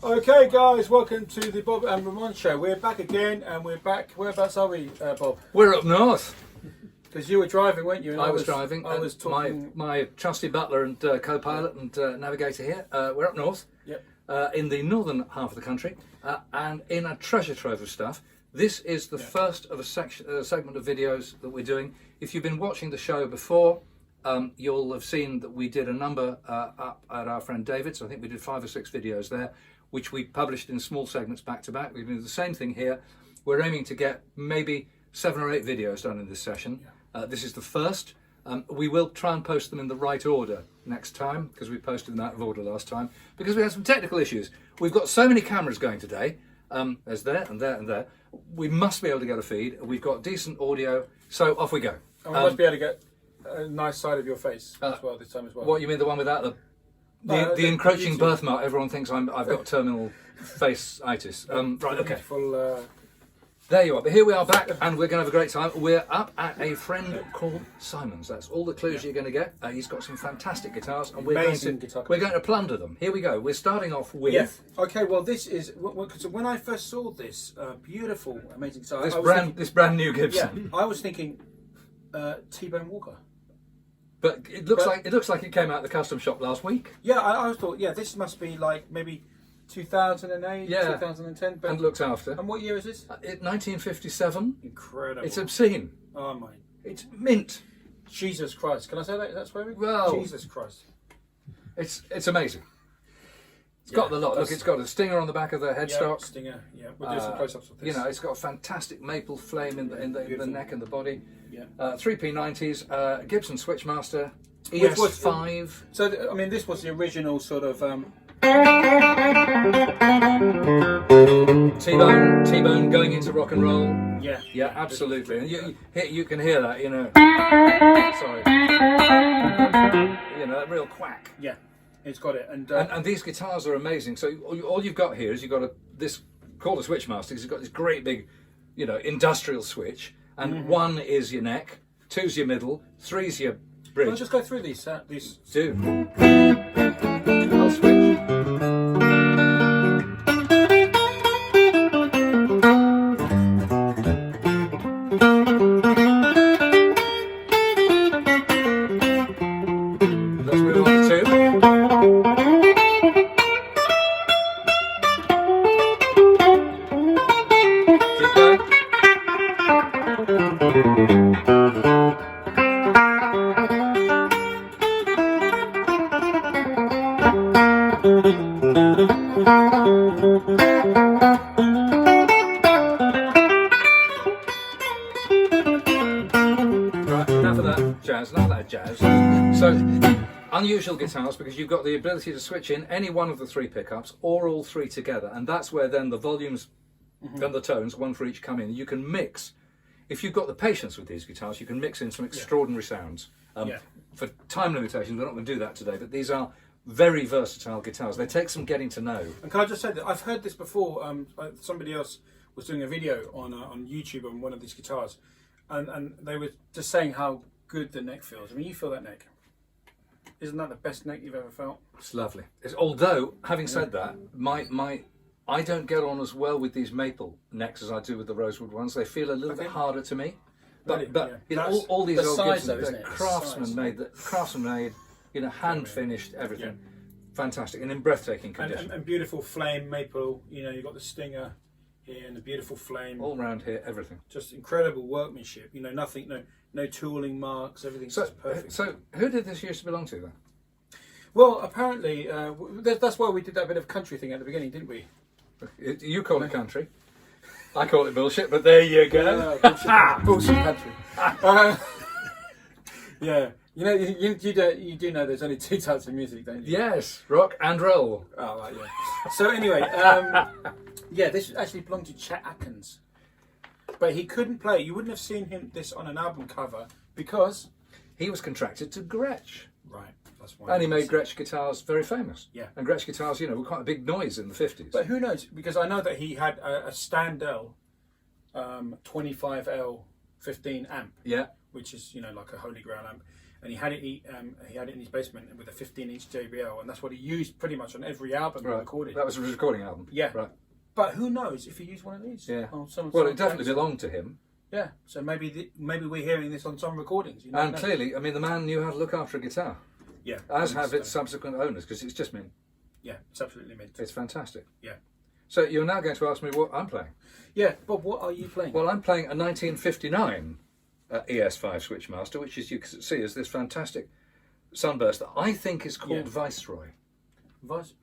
Okay, guys, welcome to the Bob and Ramon show. We're back again, and we're back. Whereabouts are we, Bob? We're up north. Because you were driving, weren't you? And I was driving. I was talking. My trusty butler and co-pilot and navigator here. We're up north. Yep. In the northern half of the country, and in a treasure trove of stuff. This is the first of a segment of videos that we're doing. If you've been watching the show before, you'll have seen that we did a number up at our friend David's. I think we did 5 or 6 videos there, which we published in small segments back to back. We're doing the same thing here. We're aiming to get maybe 7 or 8 videos done in this session. This is the first. We will try and post them in the right order next time, because we posted them out of order last time, because we had some technical issues. We've got so many cameras going today. There's there and there and there. We must be able to get a feed. We've got decent audio, so off we go. And we must be able to get a nice side of your face as well this time as well. What, you mean the one without the encroaching birthmark? Everyone thinks I've got terminal face-itis. Right, okay. There you are. But here we are back, and we're going to have a great time. We're up at a friend called Simon's. That's all the clues you're going to get. He's got some fantastic guitars, and we're going to plunder them. Here we go. We're starting off with... Yeah. Okay, well, this is... When I first saw this beautiful, amazing guitar... This brand new Gibson. Yeah, I was thinking T-Bone Walker. But it looks like it came out of the custom shop last week. Yeah, I thought, this must be like maybe 2008, 2010. But and looked after. And what year is this? 1957. Incredible. It's obscene. Oh my. It's mint. Jesus Christ. Can I say that? That's swearing? Well, Jesus Christ. It's amazing. It's got the lot. Look, it's got a stinger on the back of the headstock. Stinger. Yeah, we'll do some close-ups of this. You know, it's got a fantastic maple flame in the neck and the body. Yeah. 3P90s, Gibson Switchmaster, ES5. So I mean, this was the original sort of T-Bone going into rock and roll. Yeah. Yeah, absolutely. And you can hear that, you know. Sorry. You know, that real quack. Yeah, it's got it. And these guitars are amazing. So all you've got here is you've got this called a Switchmaster, because you've got this great big, you know, industrial switch. And 1 is your neck, 2's your middle, 3's your bridge. Can I just go through these? Do. I'll switch. Let's move on to 2. Keep going. Right, enough of that jazz. So, unusual guitars, because you've got the ability to switch in any one of the 3 pickups or all 3 together, and that's where then the volumes and the tones, 1 for each, come in. You can mix. If you've got the patience with these guitars, you can mix in some extraordinary sounds. For time limitations, we're not going to do that today, but these are very versatile guitars. They take some getting to know. And can I just say that I've heard this before. Somebody else was doing a video on YouTube on one of these guitars, and they were just saying how good the neck feels. I mean, you feel that neck. Isn't that the best neck you've ever felt? It's lovely. Although, having said that, I don't get on as well with these maple necks as I do with the rosewood ones. They feel a little bit harder to me. But you know, all these old Gibsons, they're craftsman made, you know, hand finished, everything. Fantastic, and in breathtaking condition. And beautiful flame maple. You know, you've got the stinger here and the beautiful flame. All round here, everything. Just incredible workmanship. You know, nothing, no tooling marks. Everything's just perfect. So, who did this used to belong to then? Well, apparently, that's why we did that bit of country thing at the beginning, didn't we? You call it country. I call it bullshit, but there you go. Bullshit country. Yeah. You know, you do know there's only 2 types of music, don't you? Yes, rock and roll. Oh, right, yeah. So anyway, this actually belonged to Chet Atkins. But he couldn't play. You wouldn't have seen this on an album cover because... he was contracted to Gretsch. Right. That's why. And he made Gretsch guitars very famous. Yeah. And Gretsch guitars, you know, were quite a big noise in the 50s. But who knows? Because I know that he had a Standell 25L 15 amp. Yeah. Which is, you know, like a holy grail amp. and he had it in his basement with a 15-inch JBL, and that's what he used pretty much on every album he recorded. That was a recording album. Yeah, right. But who knows if he used one of these? Yeah. Well, it definitely belonged to him. Yeah. So maybe we're hearing this on some recordings. You and clearly, I mean, the man knew how to look after a guitar. Yeah. As have its subsequent owners, because it's just mint. Yeah, it's absolutely mint. It's fantastic. Yeah. So you're now going to ask me what I'm playing. Yeah, Bob, what are you playing? Well, I'm playing a 1959 ES5 Switchmaster, which, as you can see, is this fantastic Sunburst that I think is called Viceroy.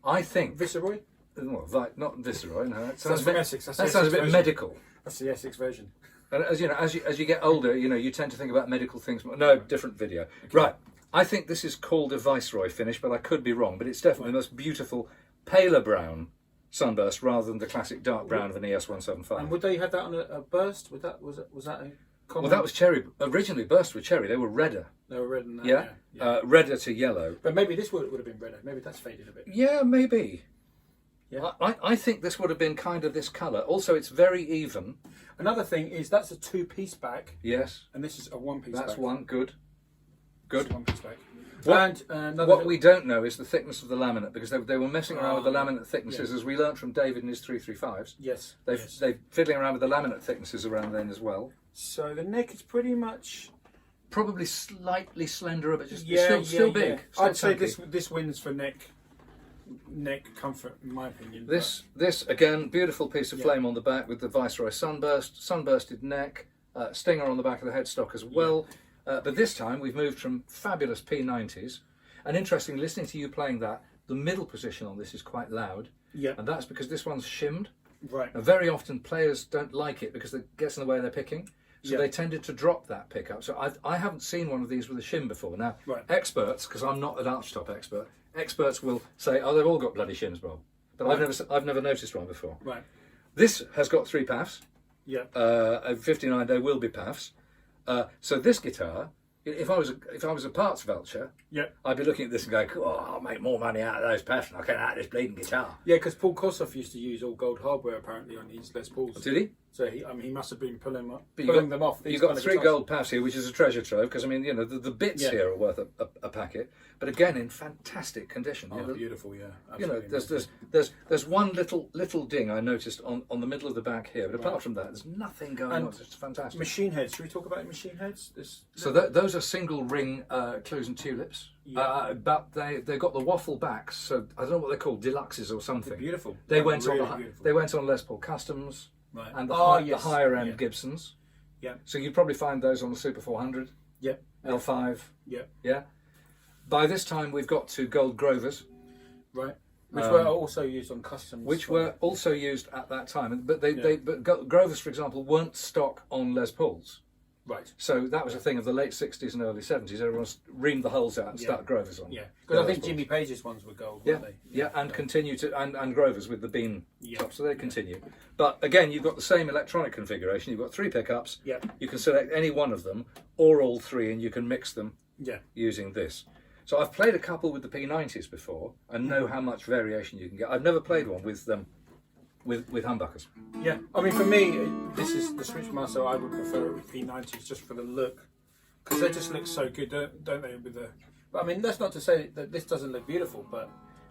I think. Viceroy? Well, not Viceroy. No, that sounds from Essex. That sounds a bit medical. That's the Essex version. And as you know, as you get older, you tend to think about medical things. No, different video. Okay. Right. I think this is called a Viceroy finish, but I could be wrong. But it's definitely the most beautiful, paler brown Sunburst rather than the classic dark brown of an ES175. And would they have that on a burst? Was that a common? Well, that was cherry. Originally, burst were cherry. They were redder. They were red than that. Yeah. Redder to yellow. But maybe this would have been redder. Maybe that's faded a bit. Yeah, maybe. Yeah. I think this would have been kind of this colour. Also, it's very even. Another thing is that's a two-piece back. Yes. And this is a one-piece back. That's one. Good. Good. One-piece back. What we don't know is the thickness of the laminate, because they were messing around with the laminate thicknesses, as we learnt from David and his 335s. Yes. They're fiddling around with the laminate thicknesses around then as well. So the neck is pretty much... Probably slightly slenderer, but just still big. Yeah. Still I'd say chunky. this wins for neck comfort, in my opinion. This again, beautiful piece of flame on the back with the Viceroy sunbursted neck, stinger on the back of the headstock as well. But this time we've moved from fabulous P90s, and interesting, listening to you playing that, the middle position on this is quite loud. Yeah. And that's because this one's shimmed. Right. Now, very often players don't like it because it gets in the way of their picking. So they tended to drop that pickup. So I haven't seen one of these with a shim before. Now, experts, because I'm not an archtop expert, experts will say, oh, they've all got bloody shims, Bob. But I've never noticed one before. Right. This has got 3 paths. Yeah. At 59 there will be paths. So this guitar, if I was a parts vulture, I'd be looking at this and going, oh, I'll make more money out of those paths than I can out of this bleeding guitar. Yeah, because Paul Kossoff used to use all gold hardware apparently on his Les Pauls. Did he? So he must have been pulling them off. You've got 3 gold paths here, which is a treasure trove, because I mean, the bits here are worth a packet. But again, in fantastic condition. Oh, beautiful, yeah. Absolutely. There's one little ding I noticed on the middle of the back here, but apart from that, there's nothing going on. It's just fantastic. Machine heads. Should we talk about machine heads? So those are single ring clues and tulips, but they've got the waffle backs. So I don't know what they're called, deluxes or something. They're beautiful. They went on Les Paul Customs. Right. And the higher end Gibsons. Yeah. So you'd probably find those on the Super 400. Yep. L5. Yep. Yeah. By this time we've got to gold Grovers. Right. Which were also used on customs. Which were also used at that time, but Grovers, for example, weren't stock on Les Pauls. Right. So that was a thing of the late 60s and early 70s. Everyone's reamed the holes out and stuck Grovers on. Yeah. Because I think Jimmy Page's ones were gold, weren't they? Yeah, and continue to and Grovers with the beam top, so they continue. But again, you've got the same electronic configuration. You've got 3 pickups. Yeah. You can select any one of them or all 3, and you can mix them. Using this. So I've played a couple with the P90s before and know how much variation you can get. I've never played one with humbuckers. Yeah, I mean, for me, this is the Switchmaster. I would prefer it with P90s just for the look, because they just look so good, don't they? But I mean, that's not to say that this doesn't look beautiful, but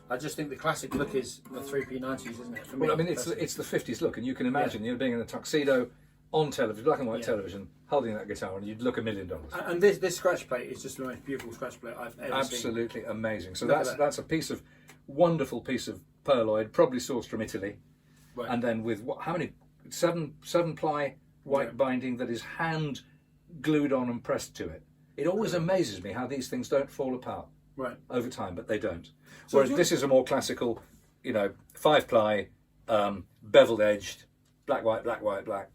I just think the classic look is the 3 P90s, isn't it? For me, well, I mean, it's the 50s look, and you can imagine being in a tuxedo on television, black and white television, holding that guitar, and you'd look $1 million. And this scratch plate is just the most beautiful scratch plate I've ever seen. Absolutely amazing. So that's a wonderful piece of pearloid, probably sourced from Italy. Right. And then with how many 7 ply white binding that is hand glued on and pressed to it. It always amazes me how these things don't fall apart over time, but they don't. So whereas this is a more classical, 5 ply, beveled edged, black, white, black, white, black,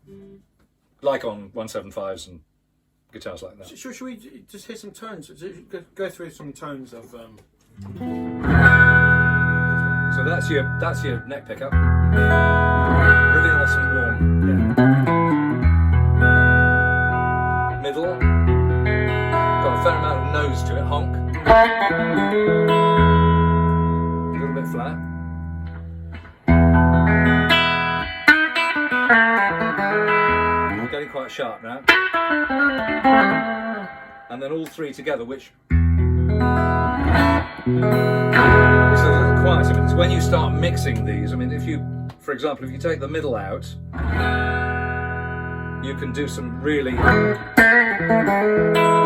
like on 175s and guitars like that. Should we just hear some tones? Go through some tones of. So that's your neck pickup. Really nice and warm. Middle. Got a fair amount of nose to it. Honk. A little bit flat. Getting quite sharp now. and then all three together, which it's a little quieter. But it's when you start mixing these. I mean, if you, for example, if you take the middle out, you can do some really. You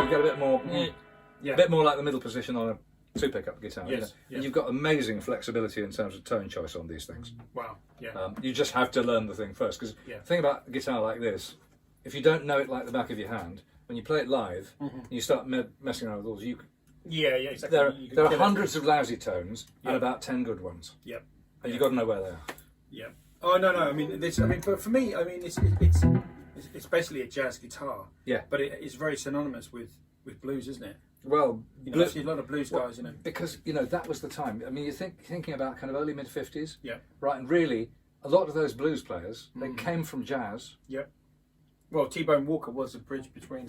get a bit more, a bit more like the middle position on a two-pickup guitar. Yes, And you've got amazing flexibility in terms of tone choice on these things. Wow. Yeah. You just have to learn the thing first, because the thing about a guitar like this, if you don't know it like the back of your hand, when you play it live, and you start messing around with all, Exactly. There are hundreds of lousy tones and about 10 good ones. Yep. And you've got to know where they are. Yeah. Oh no. I mean, but for me, I mean, it's basically a jazz guitar. Yeah. But it's very synonymous with blues, isn't it? Well, I see a lot of blues guys, because that was the time. I mean, you're thinking about kind of early mid 50s. Yeah. Right, and really, a lot of those blues players they came from jazz. Yep. Well, T-Bone Walker was the bridge between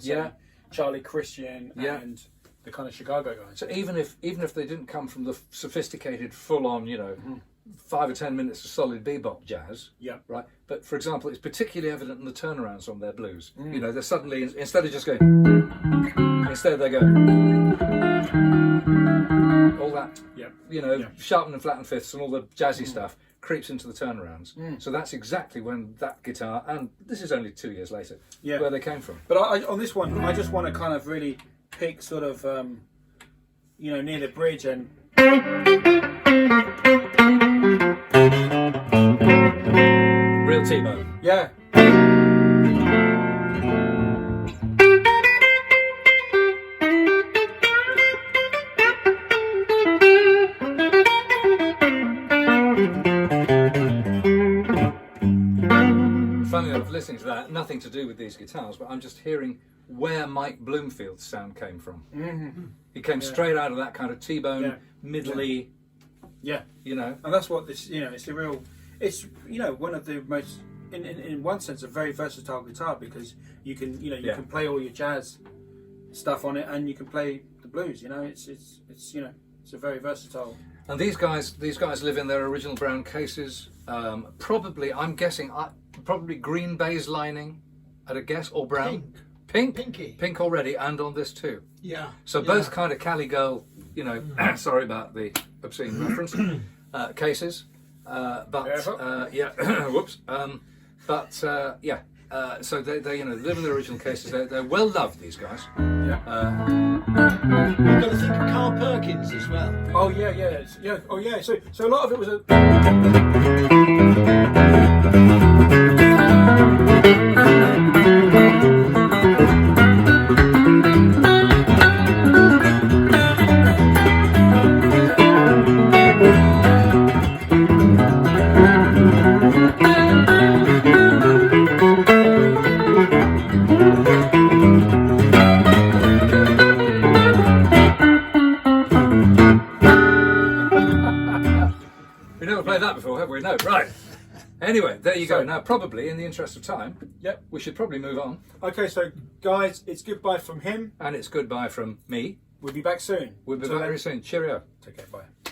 Charlie Christian and the kind of Chicago guys. So even if they didn't come from the sophisticated, full-on, 5 or 10 minutes of solid bebop jazz, right? But for example, it's particularly evident in the turnarounds on their blues. They're suddenly, instead of just going, instead they go all that, sharpen and flatten fifths and all the jazzy stuff creeps into the turnarounds. So that's exactly when that guitar, and this is only 2 years later, where they came from. But on this one, I just want to kind of really pick sort of, near the bridge and. Real T-Bone. Yeah. Funny enough, listening to that, nothing to do with these guitars, but I'm just hearing where Mike Bloomfield's sound came from. He came straight out of that kind of T-Bone, middly. Yeah. And that's what this, it's a real, it's, one of the most, in one sense, a very versatile guitar, because you can, you can play all your jazz stuff on it, and you can play the blues. It's a very versatile. And these guys live in their original brown cases. Probably, I'm guessing, probably green baize lining, at a guess, or brown. Pink already, and on this too. Yeah. So both kind of Cali Girl, sorry about the obscene reference, cases. Whoops. So they live in their original cases. They're well loved, these guys. You've got to think of Carl Perkins as well. Oh yeah. Oh yeah. So a lot of it was a. We've never played that before, have we? No, right. Anyway, there you go. Now, probably, in the interest of time, we should probably move on. Okay, so guys, it's goodbye from him. And it's goodbye from me. We'll be back soon. We'll be back very soon. Cheerio. Take care, bye.